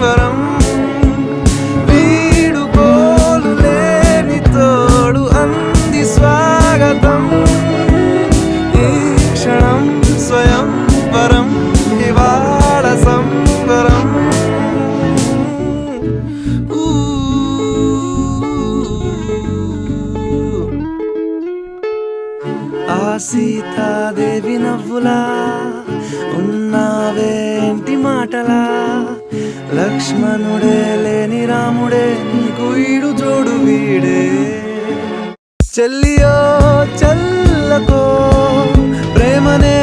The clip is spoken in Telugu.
సంబరం వీడుకోలు లేని తోడు అంది స్వాగతం ఈ క్షణం స్వయం వరం ఇవాళ సంబరం ఆ సీతాదేవి నవ్వులా ఉన్నావేంటి మాటలా లక్ష్మణుడే లేని రాముడే నీకు ఈడు జోడు వీడే చెల్లియో చల్లకో ప్రేమనే